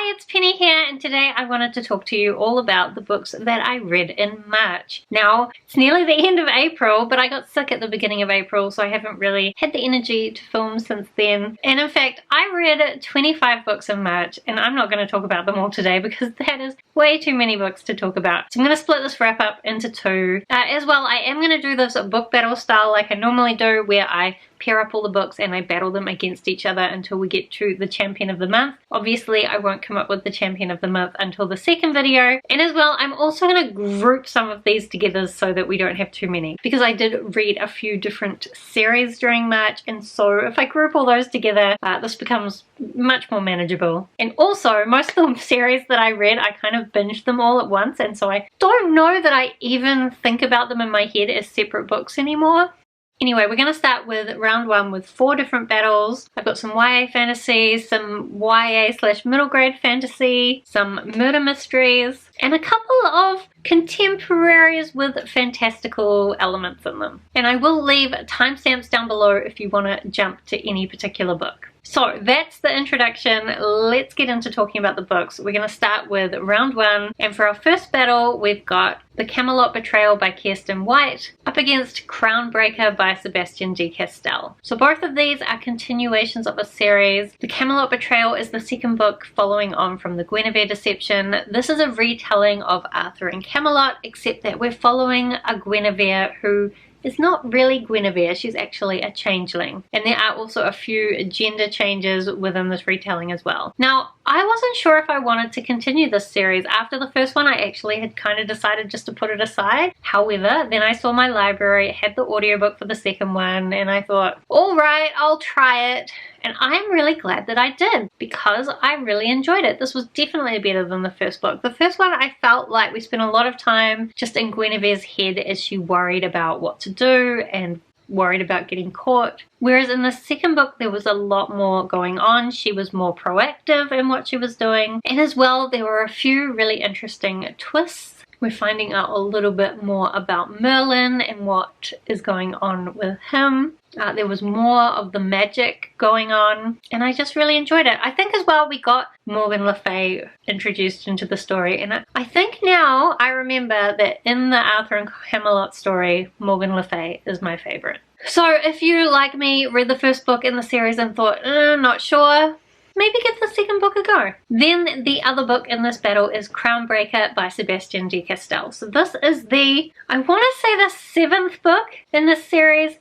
Hi, it's Penny here, and today I wanted to talk to you all about the books that I read in March. Now, it's nearly the end of April, but I got sick at the beginning of April, so I haven't really had the energy to film since then. And in fact, I read 25 books in March, and I'm not going to talk about them all today because that is way too many books to talk about. So I'm going to split this wrap up into two. As well, I am going to do this book battle style like I normally do, where I pair up all the books and I battle them against each other until we get to the champion of the month. Obviously, I won't come up with the champion of the month until the second video. And as well, I'm also going to group some of these together so that we don't have too many, because I did read a few different series during March, and so if I group all those together, this becomes much more manageable. And also, most of the series that I read, I kind of binged them all at once, and so I don't know that I even think about them in my head as separate books anymore. Anyway, we're going to start with round one with 4 different battles. I've got some YA fantasy, some YA/middle grade fantasy, some murder mysteries, and a couple of contemporaries with fantastical elements in them. And I will leave timestamps down below if you want to jump to any particular book. So that's the introduction. Let's get into talking about the books. We're going to start with round one, and for our first battle we've got The Camelot Betrayal by Kiersten White up against Crownbreaker by Sebastian D. Castell. So both of these are continuations of a series. The Camelot Betrayal is the second book following on from the Guinevere Deception. This is a retelling of Arthur and Camelot, except that we're following a Guinevere who is not really Guinevere, she's actually a changeling. And there are also a few gender changes within this retelling as well. Now, I wasn't sure if I wanted to continue this series. After the first one, I actually had kind of decided just to put it aside. However, then I saw my library, it had the audiobook for the second one, and I thought, alright, I'll try it. And I'm really glad that I did, because I really enjoyed it. This was definitely better than the first book. The first one, I felt like we spent a lot of time just in Guinevere's head as she worried about what to do and worried about getting caught. Whereas in the second book, there was a lot more going on. She was more proactive in what she was doing. And as well, there were a few really interesting twists. We're finding out a little bit more about Merlin and what is going on with him. There was more of the magic going on, and I just really enjoyed it. I think as well we got Morgan Le Fay introduced into the story, and I think now I remember that in the Arthur and Camelot story, Morgan Le Fay is my favorite. So if you, like me, read the first book in the series and thought, not sure, maybe give the second book a go. Then the other book in this battle is Crownbreaker by Sebastian D. Castell. So this is the, I want to say the 7th book in this series.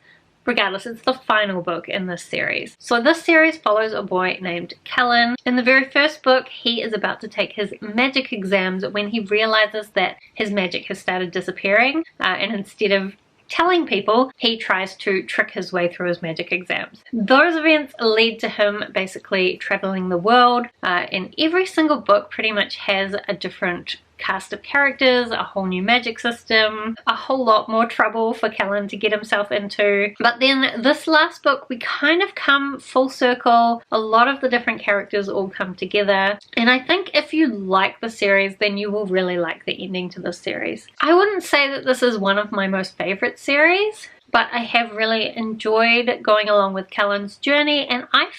Regardless, it's the final book in this series. So this series follows a boy named Callan. In the very first book, he is about to take his magic exams when he realizes that his magic has started disappearing, and instead of telling people, he tries to trick his way through his magic exams. Those events lead to him basically traveling the world, and every single book pretty much has a different cast of characters, a whole new magic system, a whole lot more trouble for Callan to get himself into. But then this last book, we kind of come full circle. A lot of the different characters all come together, and I think if you like the series, then you will really like the ending to this series. I wouldn't say that this is one of my most favorite series, but I have really enjoyed going along with Callan's journey, and I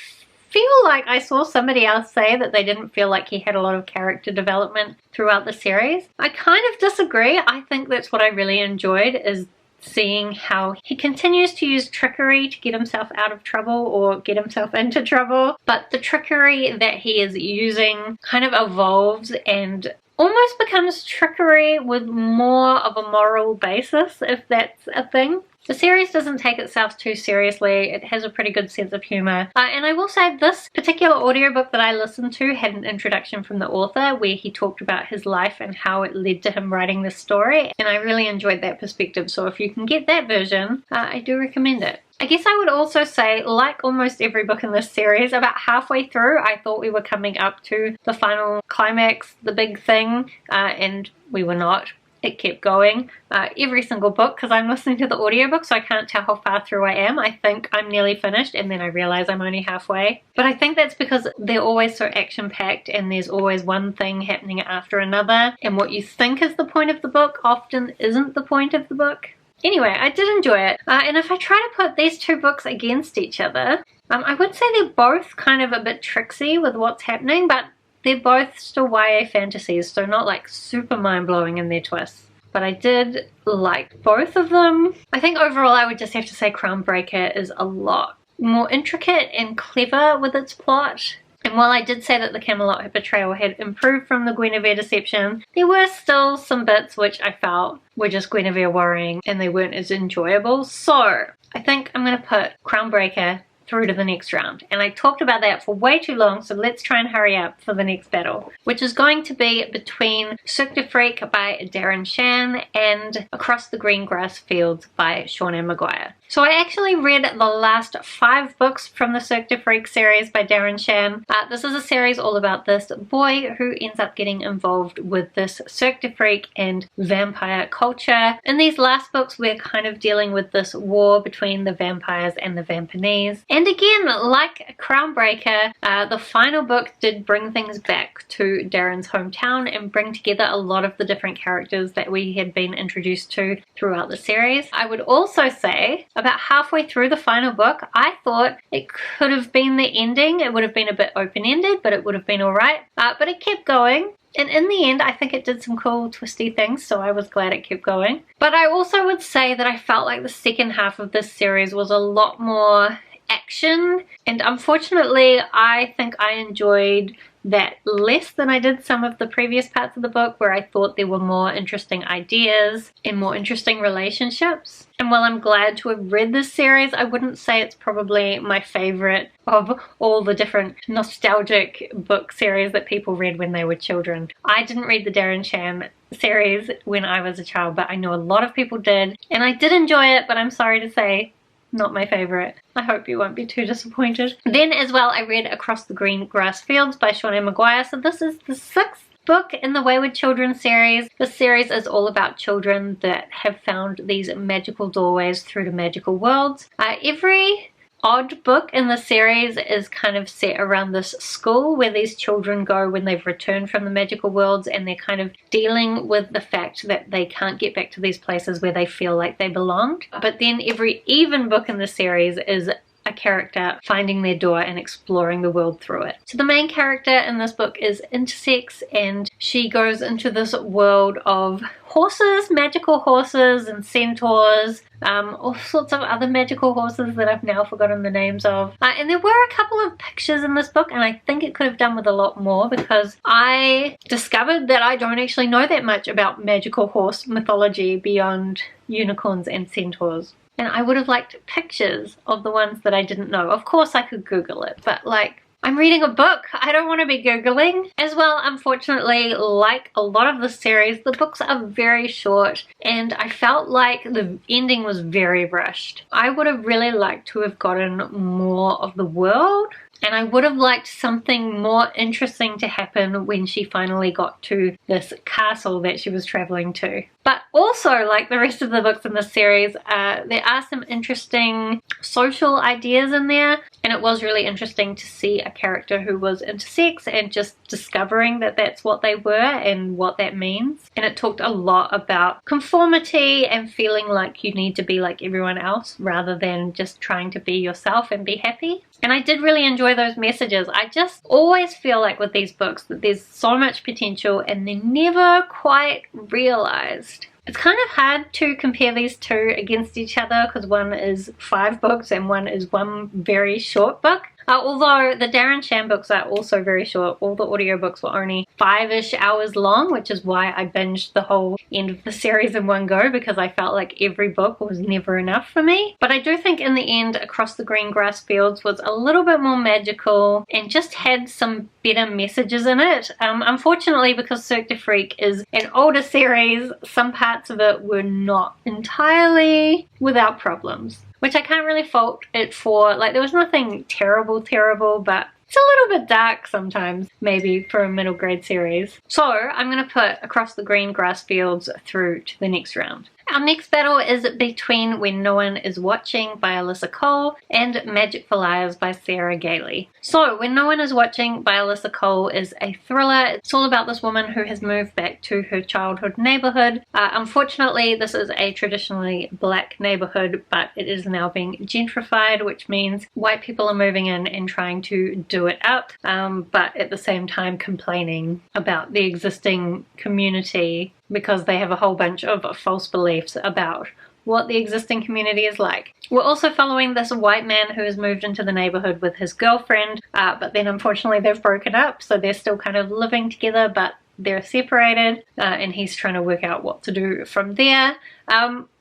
feel like I saw somebody else say that they didn't feel like he had a lot of character development throughout the series. I kind of disagree. I think that's what I really enjoyed, is seeing how he continues to use trickery to get himself out of trouble or get himself into trouble, but the trickery that he is using kind of evolves and almost becomes trickery with more of a moral basis, if that's a thing. The series doesn't take itself too seriously. It has a pretty good sense of humor. And I will say this particular audiobook that I listened to had an introduction from the author where he talked about his life and how it led to him writing this story. And I really enjoyed that perspective. So if you can get that version, I do recommend it. I guess I would also say, like almost every book in this series, about halfway through I thought we were coming up to the final climax, the big thing, and we were not. It kept going every single book, because I'm listening to the audiobook, so I can't tell how far through I am. I think I'm nearly finished, and then I realize I'm only halfway. But I think that's because they're always so action-packed, and there's always one thing happening after another, and what you think is the point of the book often isn't the point of the book. Anyway, I did enjoy it, and if I try to put these two books against each other, I would say they're both kind of a bit tricksy with what's happening, but they're both still YA fantasies, so not like super mind-blowing in their twists. But I did like both of them. I think overall I would just have to say Crownbreaker is a lot more intricate and clever with its plot. And while I did say that the Camelot betrayal had improved from the Guinevere deception, there were still some bits which I felt were just Guinevere worrying and they weren't as enjoyable. So I think I'm going to put Crownbreaker through to the next round. And I talked about that for way too long, so let's try and hurry up for the next battle, which is going to be between Cirque du Freak by Darren Shan and Across the Green Grass Fields by Sean Maguire. So I actually read the last 5 books from the Cirque du Freak series by Darren Shan. This is a series all about this boy who ends up getting involved with this Cirque du Freak and vampire culture. In these last books, we're kind of dealing with this war between the vampires and the vampanese. And again, like Crownbreaker, the final book did bring things back to Darren's hometown and bring together a lot of the different characters that we had been introduced to throughout the series. I would also say, about halfway through the final book, I thought it could have been the ending. It would have been a bit open-ended, but it would have been alright. But it kept going. And in the end, I think it did some cool twisty things, so I was glad it kept going. But I also would say that I felt like the second half of this series was a lot more action, and unfortunately I think I enjoyed that less than I did some of the previous parts of the book, where I thought there were more interesting ideas and more interesting relationships. And while I'm glad to have read this series, I wouldn't say it's probably my favorite of all the different nostalgic book series that people read when they were children. I didn't read the Darren Shan series when I was a child, but I know a lot of people did, and I did enjoy it, but I'm sorry to say, not my favorite. I hope you won't be too disappointed. Then as well, I read Across the Green Grass Fields by Sean Maguire. So this is the 6th book in the Wayward Children series. This series is all about children that have found these magical doorways through to magical worlds. Every odd book in the series is kind of set around this school where these children go when they've returned from the magical worlds, and they're kind of dealing with the fact that they can't get back to these places where they feel like they belonged. But then every even book in the series is a character finding their door and exploring the world through it. So the main character in this book is intersex, and she goes into this world of horses, magical horses and centaurs, all sorts of other magical horses that I've now forgotten the names of. And there were a couple of pictures in this book, and I think it could have done with a lot more, because I discovered that I don't actually know that much about magical horse mythology beyond unicorns and centaurs. And I would have liked pictures of the ones that I didn't know. Of course I could Google it, but like, I'm reading a book. I don't want to be Googling. As well, unfortunately, like a lot of the series, the books are very short, and I felt like the ending was very rushed. I would have really liked to have gotten more of the world, and I would have liked something more interesting to happen when she finally got to this castle that she was traveling to. But also, like the rest of the books in this series, there are some interesting social ideas in there, and it was really interesting to see a character who was intersex and just discovering that that's what they were and what that means. And it talked a lot about conformity and feeling like you need to be like everyone else rather than just trying to be yourself and be happy. And I did really enjoy those messages. I just always feel like with these books that there's so much potential and they're never quite realized. It's kind of hard to compare these two against each other because one is 5 books and one is one very short book. Although the Darren Shan books are also very short. All the audiobooks were only 5-ish hours long, which is why I binged the whole end of the series in one go, because I felt like every book was never enough for me. But I do think in the end Across the Green Grass Fields was a little bit more magical and just had some better messages in it. Unfortunately, because Cirque du Freak is an older series, some parts of it were not entirely without problems, which I can't really fault it for. Like, there was nothing terrible, but it's a little bit dark sometimes, maybe, for a middle grade series. So I'm going to put Across the Green Grass Fields through to the next round. Our next battle is between When No One Is Watching by Alyssa Cole and Magic for Liars by Sarah Gailey. So When No One Is Watching by Alyssa Cole is a thriller. It's all about this woman who has moved back to her childhood neighborhood. Unfortunately, this is a traditionally black neighborhood, but it is now being gentrified, which means white people are moving in and trying to do it up, but at the same time complaining about the existing community because they have a whole bunch of false beliefs about what the existing community is like. We're also following this white man who has moved into the neighborhood with his girlfriend, but then unfortunately they've broken up, so they're still kind of living together, but they're separated, and he's trying to work out what to do from there.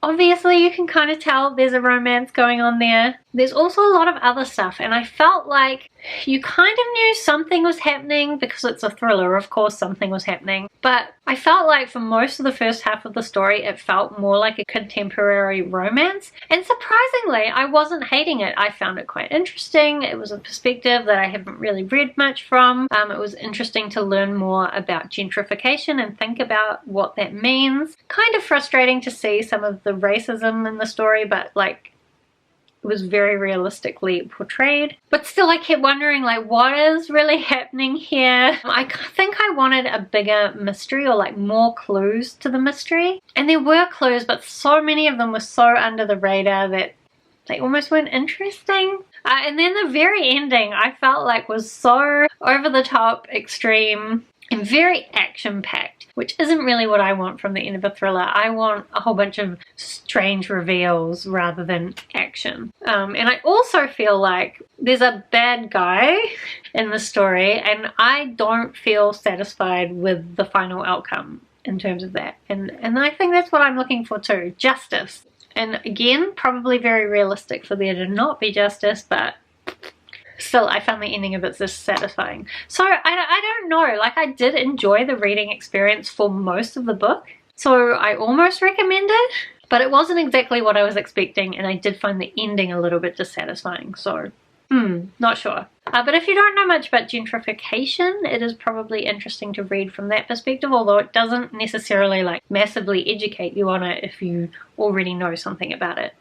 Obviously you can kind of tell there's a romance going on there. There's also a lot of other stuff, and I felt like you kind of knew something was happening because it's a thriller. Of course something was happening, but I felt like for most of the first half of the story it felt more like a contemporary romance, and surprisingly I wasn't hating it. I found it quite interesting. It was a perspective that I haven't really read much from. It was interesting to learn more about gentrification and think about what that means. Kind of frustrating to see some of the racism in the story, but like it was very realistically portrayed. But still I kept wondering, like, what is really happening here? I think I wanted a bigger mystery, or like more clues to the mystery, and there were clues, but so many of them were so under the radar that they almost weren't interesting. And then the very ending I felt like was so over the top, extreme, and very action-packed, which isn't really what I want from the end of a thriller. I want a whole bunch of strange reveals rather than action. And I also feel like there's a bad guy in the story, and I don't feel satisfied with the final outcome in terms of that. And I think that's what I'm looking for too, justice. And again, probably very realistic for there to not be justice, but still I found the ending a bit dissatisfying. So I don't know, like I did enjoy the reading experience for most of the book, so I almost recommend it, but it wasn't exactly what I was expecting, and I did find the ending a little bit dissatisfying, so not sure. But if you don't know much about gentrification, it is probably interesting to read from that perspective, although it doesn't necessarily like massively educate you on it if you already know something about it.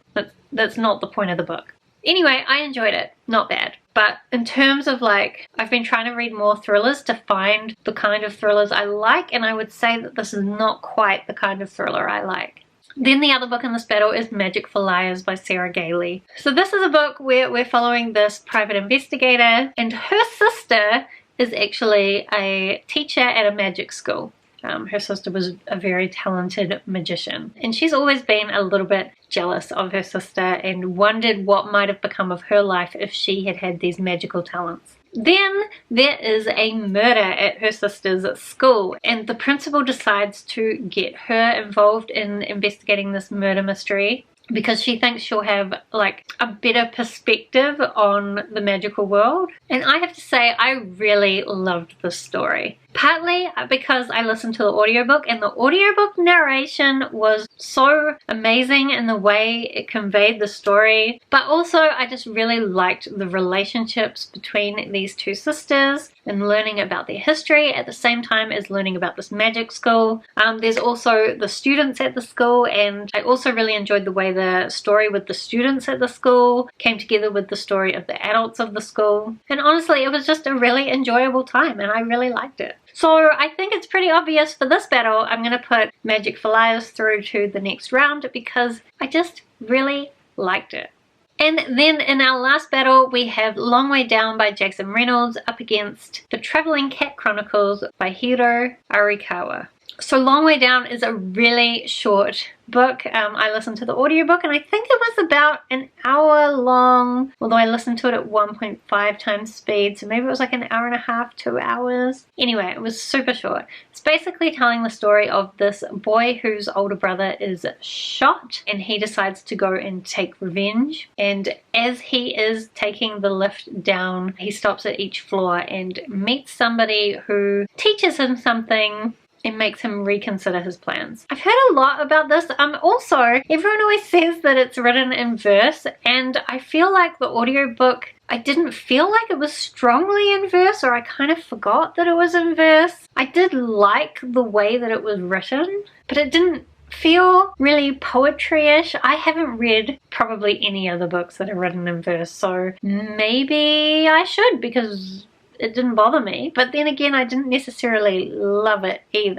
That's not the point of the book. Anyway, I enjoyed it, not bad. But in terms of like, I've been trying to read more thrillers to find the kind of thrillers I like, and I would say that this is not quite the kind of thriller I like. Then the other book in this battle is Magic for Liars by Sarah Gailey. So this is a book where we're following this private investigator, and her sister is actually a teacher at a magic school. Her sister was a very talented magician, and she's always been a little bit jealous of her sister and wondered what might have become of her life if she had had these magical talents. Then there is a murder at her sister's school, and the principal decides to get her involved in investigating this murder mystery because she thinks she'll have like a better perspective on the magical world. And I have to say, I really loved this story. Partly because I listened to the audiobook, and the audiobook narration was so amazing in the way it conveyed the story, but also I just really liked the relationships between these two sisters and learning about their history at the same time as learning about this magic school. There's also the students at the school, and I also really enjoyed the way the story with the students at the school came together with the story of the adults of the school. And honestly, it was just a really enjoyable time, and I really liked it. So I think it's pretty obvious for this battle I'm going to put Magic for Liars through to the next round because I just really liked it. And then in our last battle we have Long Way Down by Jackson Reynolds up against The Traveling Cat Chronicles by Hiro Arikawa. So Long Way Down is a really short book. I listened to the audiobook and I think it was about an hour long, although I listened to it at 1.5 times speed, so maybe it was like an hour and a half, 2 hours. Anyway, it was super short. It's basically telling the story of this boy whose older brother is shot, and he decides to go and take revenge. And as he is taking the lift down, he stops at each floor and meets somebody who teaches him something. It makes him reconsider his plans. I've heard a lot about this. Also, everyone always says that it's written in verse, and I feel like the audiobook, I didn't feel like it was strongly in verse, or I kind of forgot that it was in verse. I did like the way that it was written, but it didn't feel really poetry-ish. I haven't read probably any other books that are written in verse, so maybe I should because it didn't bother me. But then again, I didn't necessarily love it either.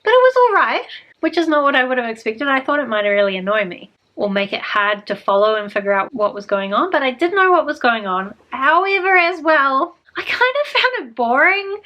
But it was alright, which is not what I would have expected. I thought it might really annoy me or make it hard to follow and figure out what was going on, but I did know what was going on. However, as well, I kind of found it boring.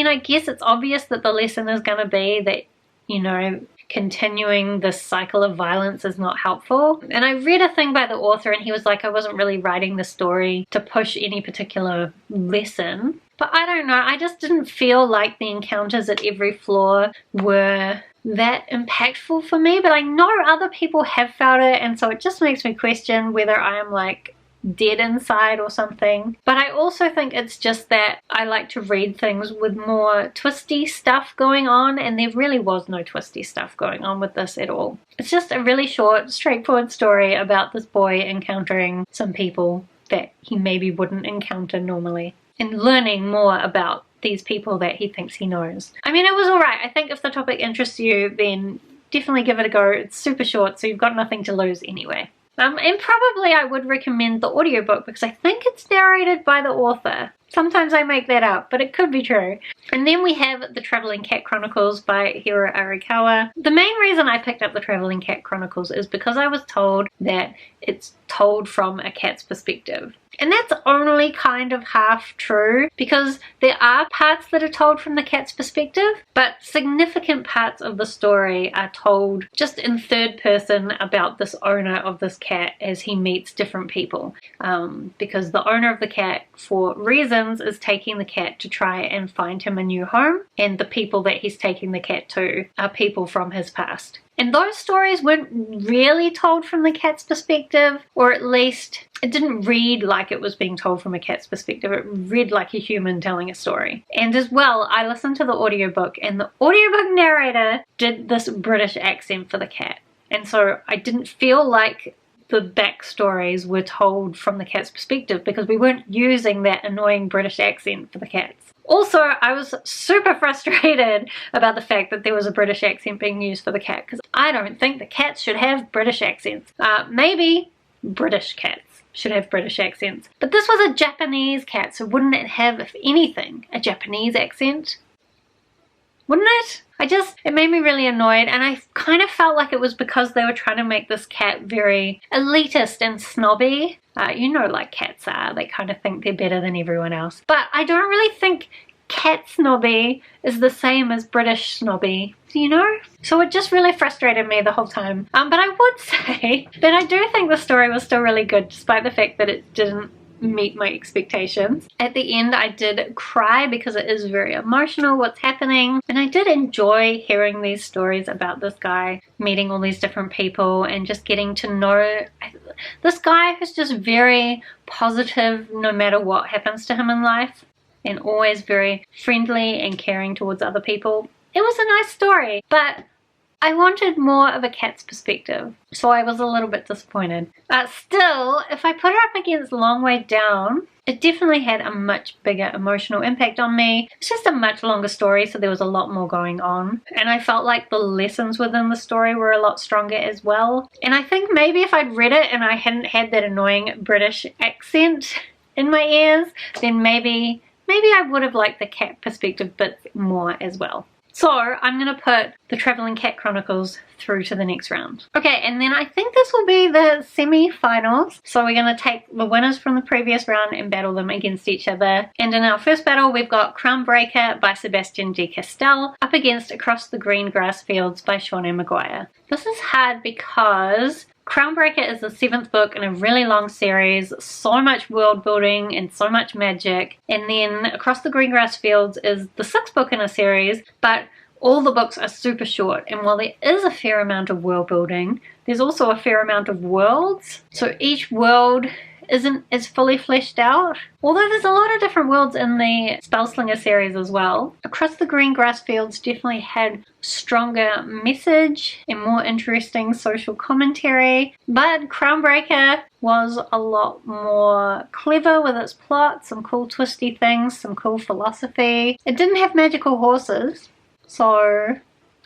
I guess it's obvious that the lesson is going to be that, you know, continuing this cycle of violence is not helpful. And I read a thing by the author and he was like, I wasn't really writing the story to push any particular lesson. But I don't know, I just didn't feel like the encounters at every floor were that impactful for me. But I know other people have felt it, and so it just makes me question whether I am like dead inside or something. But I also think it's just that I like to read things with more twisty stuff going on, and there really was no twisty stuff going on with this at all. It's just a really short, straightforward story about this boy encountering some people that he maybe wouldn't encounter normally and learning more about these people that he thinks he knows. I mean, it was alright. I think if the topic interests you, then definitely give it a go. It's super short, so you've got nothing to lose anyway. And probably I would recommend the audiobook because I think it's narrated by the author. Sometimes I make that up, but it could be true. And then we have The Traveling Cat Chronicles by Hiro Arikawa. The main reason I picked up The Traveling Cat Chronicles is because I was told that it's told from a cat's perspective. And that's only kind of half true, because there are parts that are told from the cat's perspective, but significant parts of the story are told just in third person about this owner of this cat as he meets different people. Because the owner of the cat, for reasons, is taking the cat to try and find him a new home, and the people that he's taking the cat to are people from his past. And those stories weren't really told from the cat's perspective, or at least it didn't read like it was being told from a cat's perspective. It read like a human telling a story. And as well, I listened to the audiobook, and the audiobook narrator did this British accent for the cat. And so I didn't feel like the backstories were told from the cat's perspective because we weren't using that annoying British accent for the cats. Also, I was super frustrated about the fact that there was a British accent being used for the cat, because I don't think the cats should have British accents. Maybe British cats should have British accents. But this was a Japanese cat, so wouldn't it have, if anything, a Japanese accent? Wouldn't it? It made me really annoyed, and I kind of felt like it was because they were trying to make this cat very elitist and snobby. You know, like cats are, they kind of think they're better than everyone else. But I don't really think cat snobby is the same as British snobby, you know? So it just really frustrated me the whole time. But I would say that I do think the story was still really good, despite the fact that it didn't meet my expectations. At the end, I did cry because it is very emotional what's happening, and I did enjoy hearing these stories about this guy meeting all these different people and just getting to know this guy who's just very positive no matter what happens to him in life, and always very friendly and caring towards other people. It was a nice story, but I wanted more of a cat's perspective, so I was a little bit disappointed. Still, if I put it up against Long Way Down, it definitely had a much bigger emotional impact on me. It's just a much longer story, so there was a lot more going on. And I felt like the lessons within the story were a lot stronger as well. And I think maybe if I'd read it and I hadn't had that annoying British accent in my ears, then maybe I would have liked the cat perspective bits more as well. So I'm going to put The Traveling Cat Chronicles through to the next round. Okay, and then I think this will be the semi-finals. So we're going to take the winners from the previous round and battle them against each other. And in our first battle, we've got Crownbreaker by Sebastian de Castell up against Across the Green Grass Fields by Seanan Maguire. This is hard because Crownbreaker is the 7th book in a really long series, so much world building and so much magic, and then Across the Green Grass Fields is the 6th book in a series, but all the books are super short, and while there is a fair amount of world building, there's also a fair amount of worlds, so each world isn't as fully fleshed out. Although there's a lot of different worlds in the Spellslinger series as well. Across the Green Grass Fields definitely had stronger message and more interesting social commentary, but Crownbreaker was a lot more clever with its plot, some cool twisty things, some cool philosophy. It didn't have magical horses, so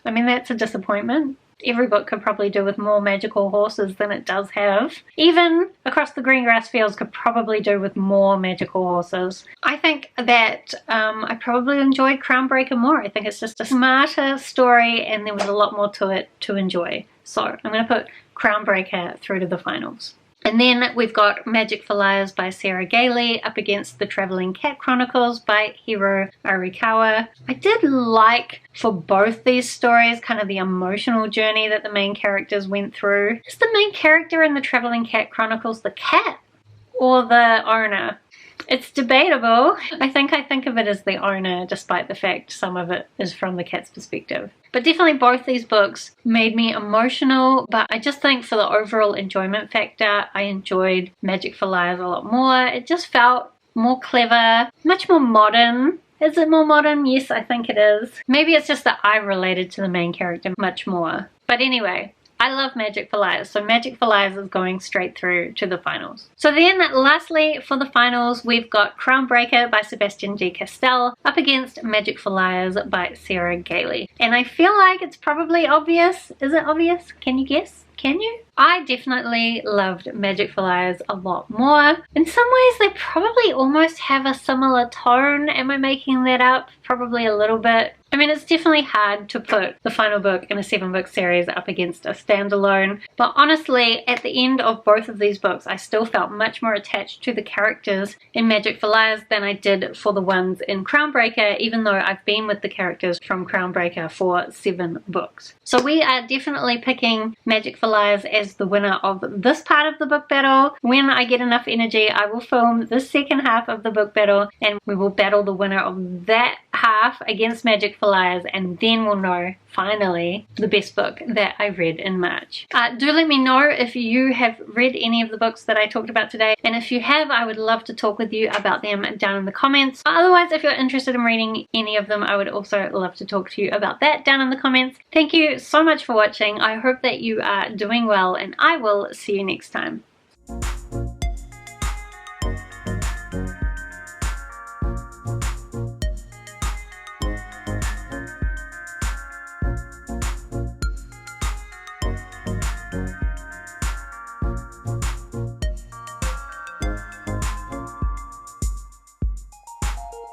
I mean, that's a disappointment. Every book could probably do with more magical horses than it does have. Even Across the Greengrass Fields could probably do with more magical horses. I think that I probably enjoyed Crownbreaker more. I think it's just a smarter story and there was a lot more to it to enjoy. So I'm going to put Crownbreaker through to the finals. And then we've got Magic for Liars by Sarah Gailey up against The Travelling Cat Chronicles by Hiro Arikawa. I did like, for both these stories, kind of the emotional journey that the main characters went through. Is the main character in The Travelling Cat Chronicles the cat or the owner? It's debatable. I think of it as the owner, despite the fact some of it is from the cat's perspective. But definitely both these books made me emotional, but I just think for the overall enjoyment factor, I enjoyed Magic for Liars a lot more. It just felt more clever, much more modern. Is it more modern? Yes, I think it is. Maybe it's just that I related to the main character much more. But anyway, I love Magic for Liars, so Magic for Liars is going straight through to the finals. So then, lastly, for the finals, we've got Crownbreaker by Sebastian de Castell up against Magic for Liars by Sarah Gailey. And I feel like it's probably obvious. Is it obvious? Can you guess? Can you? I definitely loved Magic for Liars a lot more. In some ways, they probably almost have a similar tone. Am I making that up? Probably a little bit. I mean, it's definitely hard to put the final book in a 7-book series up against a standalone, but honestly, at the end of both of these books, I still felt much more attached to the characters in Magic for Liars than I did for the ones in Crownbreaker, even though I've been with the characters from Crownbreaker for 7 books. So we are definitely picking Magic for Liars as the winner of this part of the book battle. When I get enough energy, I will film the second half of the book battle and we will battle the winner of that half against Magic for Liars, and then we'll know finally the best book that I read in March. Do let me know if you have read any of the books that I talked about today, and if you have, I would love to talk with you about them down in the comments. Otherwise, if you're interested in reading any of them, I would also love to talk to you about that down in the comments. Thank you so much for watching. I hope that you are doing well, and I will see you next time.